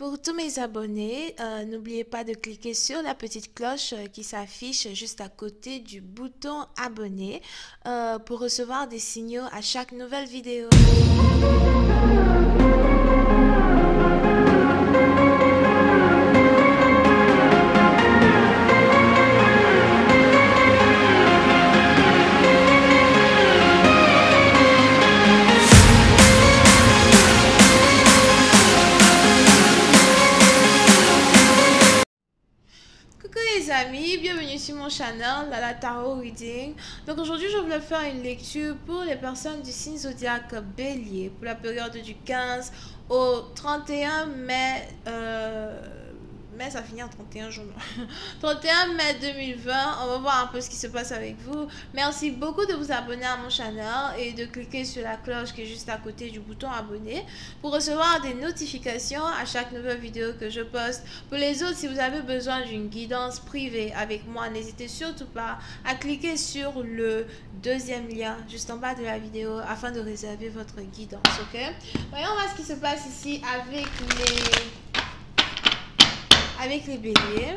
Pour tous mes abonnés, n'oubliez pas de cliquer sur la petite cloche qui s'affiche juste à côté du bouton abonner pour recevoir des signaux à chaque nouvelle vidéo. Coucou les amis, bienvenue sur mon channel Lala Tarot Reading. Donc aujourd'hui je voulais faire une lecture pour les personnes du signe zodiaque Bélier pour la période du 15 au 31 mai. Mais ça finit en 31 jours. 31 mai 2020. On va voir un peu ce qui se passe avec vous. Merci beaucoup de vous abonner à mon channel et de cliquer sur la cloche qui est juste à côté du bouton abonner pour recevoir des notifications à chaque nouvelle vidéo que je poste. Pour les autres, si vous avez besoin d'une guidance privée avec moi, n'hésitez surtout pas à cliquer sur le deuxième lien juste en bas de la vidéo afin de réserver votre guidance. Ok? Voyons voir ce qui se passe ici avec les béliers.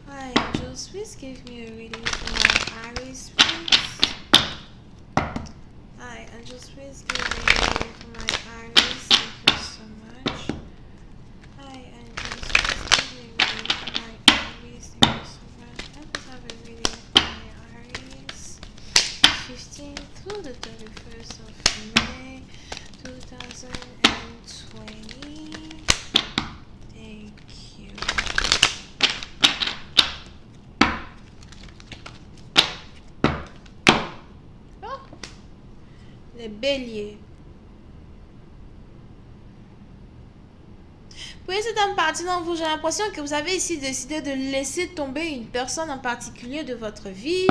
Hi angels, please give me a reading for my Aries, please. Hi angels, please give me a reading for my Aries. Thank you so much. Hi angels, please give me a reading for my Aries. Thank you so much. Let us have a reading for my Aries. 15th through the 31st of May 2020. Thank you. Oh, les béliers. Pour cette partie d'entre vous, j'ai l'impression que vous avez ici décidé de laisser tomber une personne en particulier de votre vie.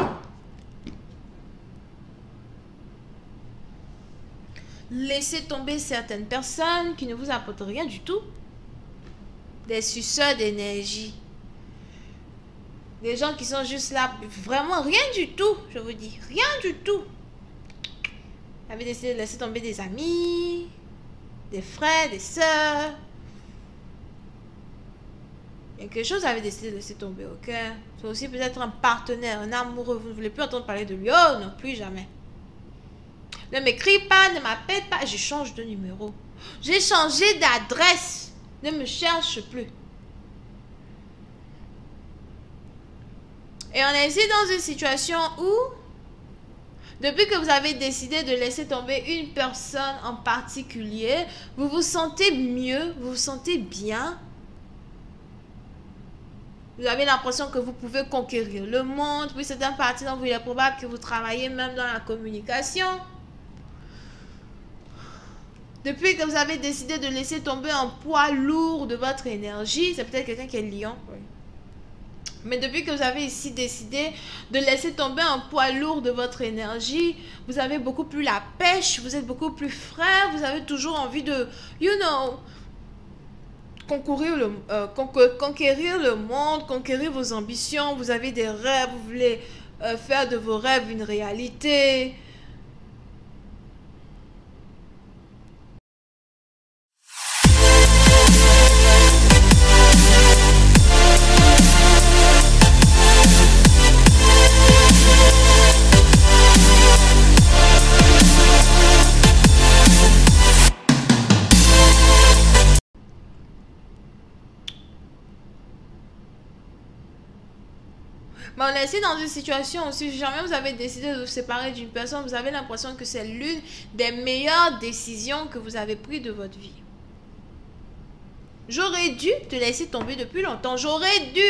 Laissez tomber certaines personnes qui ne vous apportent rien du tout. Des suceurs d'énergie. Des gens qui sont juste là, vraiment rien du tout, je vous dis. Rien du tout. Vous avez décidé de laisser tomber des amis, des frères, des sœurs. Quelque chose vous avez décidé de laisser tomber, ok? C'est aussi peut-être un partenaire, un amoureux. Vous ne voulez plus entendre parler de lui. Oh non, plus jamais. Ne m'écris pas, ne m'appelle pas. Je change de numéro. J'ai changé d'adresse. Ne me cherche plus. Et on est ici dans une situation où, depuis que vous avez décidé de laisser tomber une personne en particulier, vous vous sentez mieux, vous vous sentez bien. Vous avez l'impression que vous pouvez conquérir le monde. Oui, c'est un parti dont il est probable que vous travaillez même dans la communication. Depuis que vous avez décidé de laisser tomber un poids lourd de votre énergie, c'est peut-être quelqu'un qui est lion. Oui. Mais depuis que vous avez ici décidé de laisser tomber un poids lourd de votre énergie, vous avez beaucoup plus la pêche, vous êtes beaucoup plus frais, vous avez toujours envie de, conquérir le monde, conquérir vos ambitions, vous avez des rêves, vous voulez faire de vos rêves une réalité. Mais on est ici dans une situation où si jamais vous avez décidé de vous séparer d'une personne, vous avez l'impression que c'est l'une des meilleures décisions que vous avez prises de votre vie. J'aurais dû te laisser tomber depuis longtemps. J'aurais dû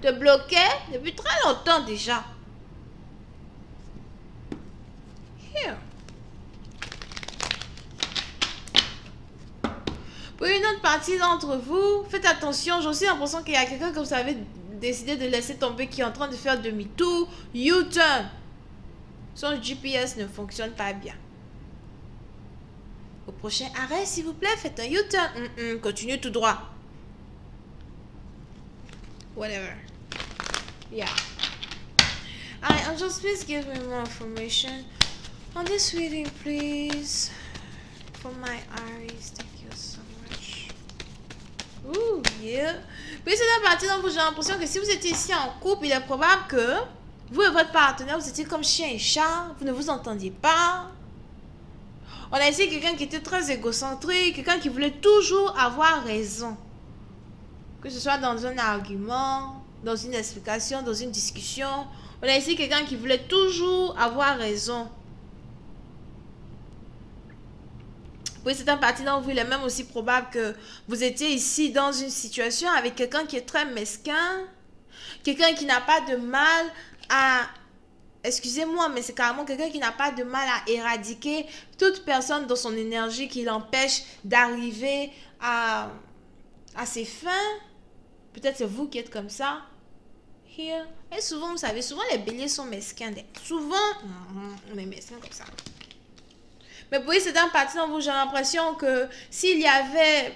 te bloquer depuis très longtemps déjà. Here. Pour une autre partie d'entre vous, faites attention. J'ai aussi l'impression qu'il y a quelqu'un que vous avez décidé de laisser tomber qui est en train de faire demi-tour, U-turn. Son GPS ne fonctionne pas bien. Au prochain arrêt, s'il vous plaît, faites un U-turn. Continuez tout droit. Whatever. Yeah. Alright, angels, please give me more information on this reading, please. For my eyes, thank you so much. Ooh, yeah. Puis c'est la partie dont j'ai l'impression que si vous étiez ici en couple, il est probable que vous et votre partenaire, vous étiez comme chien et chat, vous ne vous entendiez pas. On a ici quelqu'un qui était très égocentrique, quelqu'un qui voulait toujours avoir raison. Que ce soit dans un argument, dans une explication, dans une discussion. On a ici quelqu'un qui voulait toujours avoir raison. Oui, c'est un parti dont vous, il est même aussi probable que vous étiez ici dans une situation avec quelqu'un qui est très mesquin, quelqu'un qui n'a pas de mal à... Excusez-moi, mais c'est carrément quelqu'un qui n'a pas de mal à éradiquer toute personne dans son énergie qui l'empêche d'arriver à ses fins. Peut-être c'est vous qui êtes comme ça. Here. Et souvent, vous savez, souvent les béliers sont mesquins. Souvent, on est mesquin comme ça. Mais oui, c'est un parti dont j'ai l'impression que s'il y avait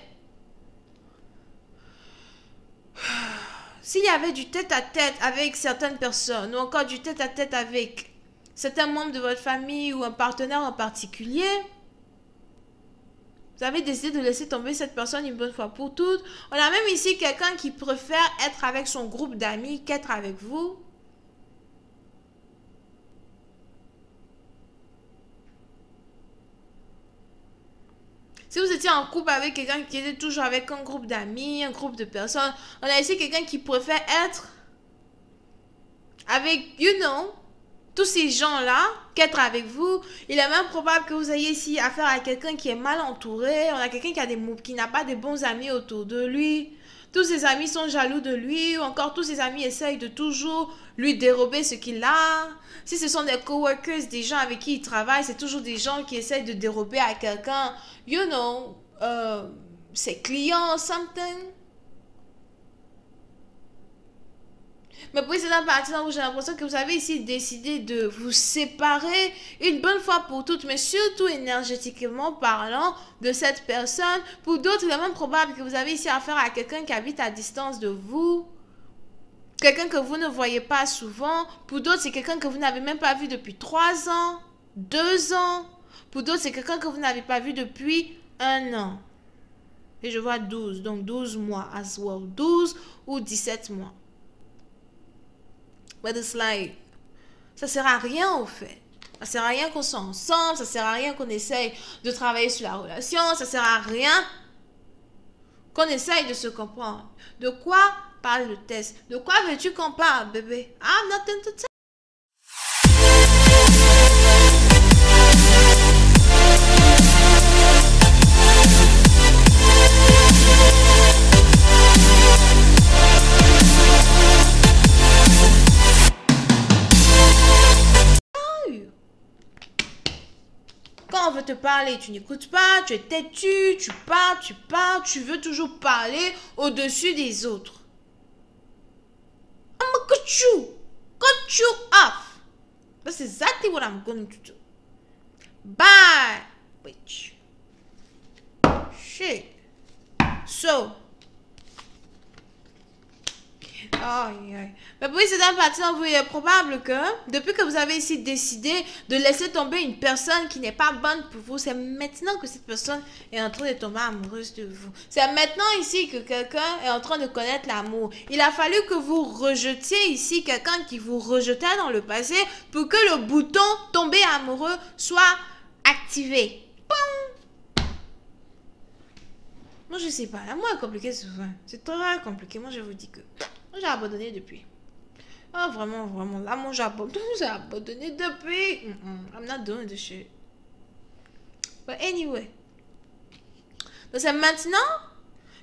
du tête-à-tête avec certaines personnes, ou encore du tête-à-tête avec certains membres de votre famille ou un partenaire en particulier, vous avez décidé de laisser tomber cette personne une bonne fois pour toutes. On a même ici quelqu'un qui préfère être avec son groupe d'amis qu'être avec vous. Si vous étiez en couple avec quelqu'un qui était toujours avec un groupe d'amis, un groupe de personnes, on a ici quelqu'un qui préfère être avec, tous ces gens-là qu'être avec vous. Il est même probable que vous ayez ici affaire à quelqu'un qui est mal entouré. On a quelqu'un qui n'a pas de bons amis autour de lui. Tous ses amis sont jaloux de lui, ou encore tous ses amis essayent de toujours lui dérober ce qu'il a. Si ce sont des coworkers, des gens avec qui il travaille, c'est toujours des gens qui essayent de dérober à quelqu'un, ses clients, something. Mais puis c'est dans la partie où j'ai l'impression que vous avez ici décidé de vous séparer une bonne fois pour toutes, mais surtout énergétiquement parlant de cette personne. Pour d'autres, il est même probable que vous avez ici affaire à quelqu'un qui habite à distance de vous. Quelqu'un que vous ne voyez pas souvent. Pour d'autres, c'est quelqu'un que vous n'avez même pas vu depuis 3 ans, 2 ans. Pour d'autres, c'est quelqu'un que vous n'avez pas vu depuis 1 an. Et je vois 12, donc 12 mois as well. 12 ou 17 mois. But it's like, ça sert à rien au fait. Ça sert à rien qu'on soit ensemble, ça sert à rien qu'on essaye de travailler sur la relation, ça sert à rien qu'on essaye de se comprendre. De quoi parle le test? De quoi veux-tu qu'on parle, bébé? I have nothing to tell. Quand on veut te parler, tu n'écoutes pas, tu es têtu, tu parles, tu veux toujours parler au-dessus des autres. I'm gonna cut you off. That's exactly what I'm going to do. Bye, bitch. Shit. So. Mais oui, c'est un parti dont vous est probable que depuis que vous avez ici décidé de laisser tomber une personne qui n'est pas bonne pour vous, c'est maintenant que cette personne est en train de tomber amoureuse de vous. C'est maintenant ici que quelqu'un est en train de connaître l'amour. Il a fallu que vous rejetiez ici quelqu'un qui vous rejetait dans le passé pour que le bouton tomber amoureux soit activé. Boum! Moi, je sais pas. L'amour est compliqué souvent. C'est très compliqué. Moi, je vous dis que j'ai abandonné depuis. Oh, vraiment, vraiment. Là, moi, j'ai abandonné depuis. I'm not doing this shit. But anyway. Donc, c'est maintenant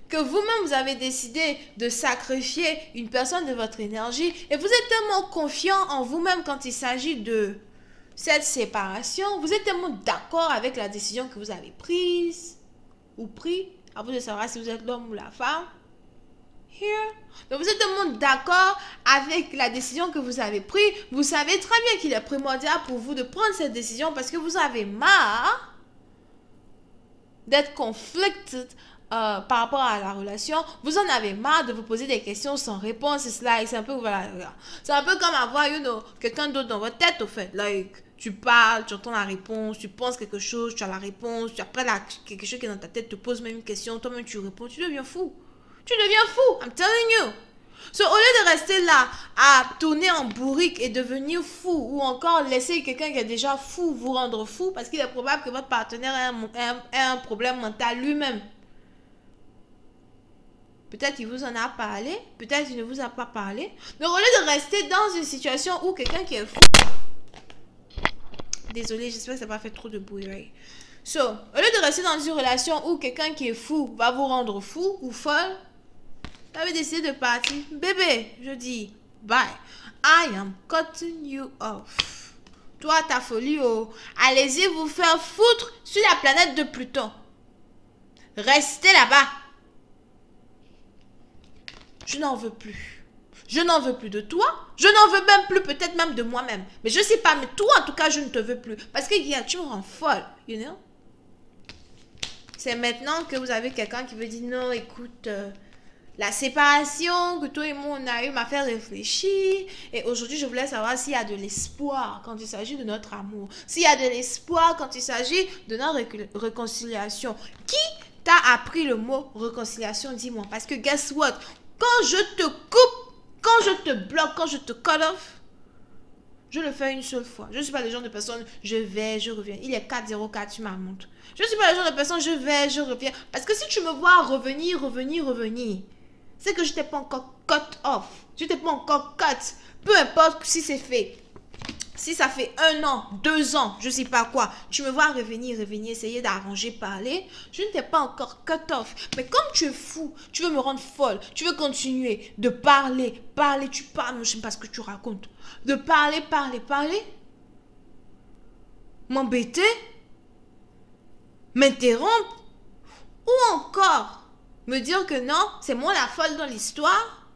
que vous-même, vous avez décidé de sacrifier une personne de votre énergie. Et vous êtes tellement confiant en vous-même quand il s'agit de cette séparation. Vous êtes tellement d'accord avec la décision que vous avez prise. Ou pris. À vous de savoir si vous êtes l'homme ou la femme. Here. Donc vous êtes tellement d'accord avec la décision que vous avez prise. Vous savez très bien qu'il est primordial pour vous de prendre cette décision parce que vous avez marre d'être conflicted par rapport à la relation, vous en avez marre de vous poser des questions sans réponse, et cela, et c'est un peu, voilà, c'est un peu comme avoir, quelqu'un d'autre dans votre tête, au fait, like, tu parles, tu entends la réponse, tu penses quelque chose, tu as la réponse, tu après quelque chose qui est dans ta tête te pose même une question, toi-même tu réponds, tu deviens fou. Tu deviens fou, I'm telling you. So, au lieu de rester là à tourner en bourrique et devenir fou, ou encore laisser quelqu'un qui est déjà fou vous rendre fou, parce qu'il est probable que votre partenaire ait un problème mental lui-même. Peut-être qu'il vous en a parlé, peut-être qu'il ne vous a pas parlé. Donc, au lieu de rester dans une situation où quelqu'un qui est fou... Désolée, j'espère que ça n'a pas fait trop de bruit, right? So, au lieu de rester dans une relation où quelqu'un qui est fou va vous rendre fou ou folle, vous avez décidé de partir. Bébé, je dis, bye. I am cutting you off. Toi, ta folie, oh. Allez-y vous faire foutre sur la planète de Pluton. Restez là-bas. Je n'en veux plus. Je n'en veux plus de toi. Je n'en veux même plus, peut-être même de moi-même. Mais je sais pas, mais toi, en tout cas, je ne te veux plus. Parce que tu me rends folle, you know? C'est maintenant que vous avez quelqu'un qui veut dire, non, écoute, la séparation que toi et moi, on a eu m'a fait réfléchir. Et aujourd'hui, je voulais savoir s'il y a de l'espoir quand il s'agit de notre amour. S'il y a de l'espoir quand il s'agit de notre réconciliation. Qui t'a appris le mot réconciliation, dis-moi? Parce que guess what? Quand je te coupe, quand je te bloque, quand je te cut off, je le fais une seule fois. Je ne suis pas le genre de personne, je vais, je reviens. Il est 4:04 sur ma montre. Je ne suis pas le genre de personne, je vais, je reviens. Parce que si tu me vois revenir, c'est que je ne t'ai pas encore cut off. Je ne t'ai pas encore cut. Peu importe si c'est fait. Si ça fait 1 an, 2 ans, je ne sais pas quoi, tu me vois revenir, essayer d'arranger, parler, je ne t'ai pas encore cut off. Mais comme tu es fou, tu veux me rendre folle, tu veux continuer de parler, tu parles, je ne sais pas ce que tu racontes. De parler, m'embêter, m'interrompre, ou encore me dire que non, c'est moi la folle dans l'histoire,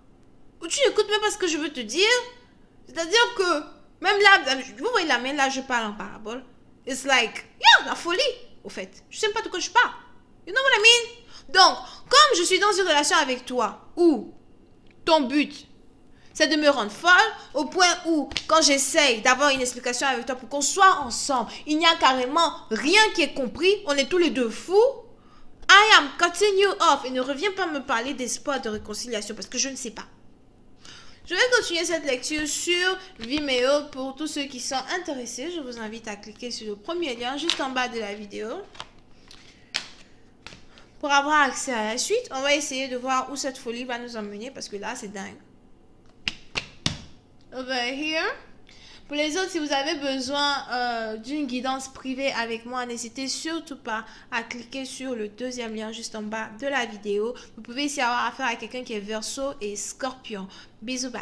ou tu n'écoutes même pas ce que je veux te dire. C'est-à-dire que même là, vous voyez la main, là, je parle en parabole. It's like, yeah, la folie, au fait. Je sais même pas de quoi je parle. You know what I mean? Donc, comme je suis dans une relation avec toi, où ton but, c'est de me rendre folle, au point où, quand j'essaye d'avoir une explication avec toi pour qu'on soit ensemble, il n'y a carrément rien qui est compris, on est tous les deux fous, I am cutting you off. Et ne reviens pas me parler d'espoir de réconciliation, parce que je ne sais pas. Je vais continuer cette lecture sur Vimeo pour tous ceux qui sont intéressés. Je vous invite à cliquer sur le premier lien juste en bas de la vidéo pour avoir accès à la suite. On va essayer de voir où cette folie va nous emmener parce que là, c'est dingue. Over here. Pour les autres, si vous avez besoin d'une guidance privée avec moi, n'hésitez surtout pas à cliquer sur le deuxième lien juste en bas de la vidéo. Vous pouvez ici avoir affaire à quelqu'un qui est Verseau et Scorpion. Bisous, bye.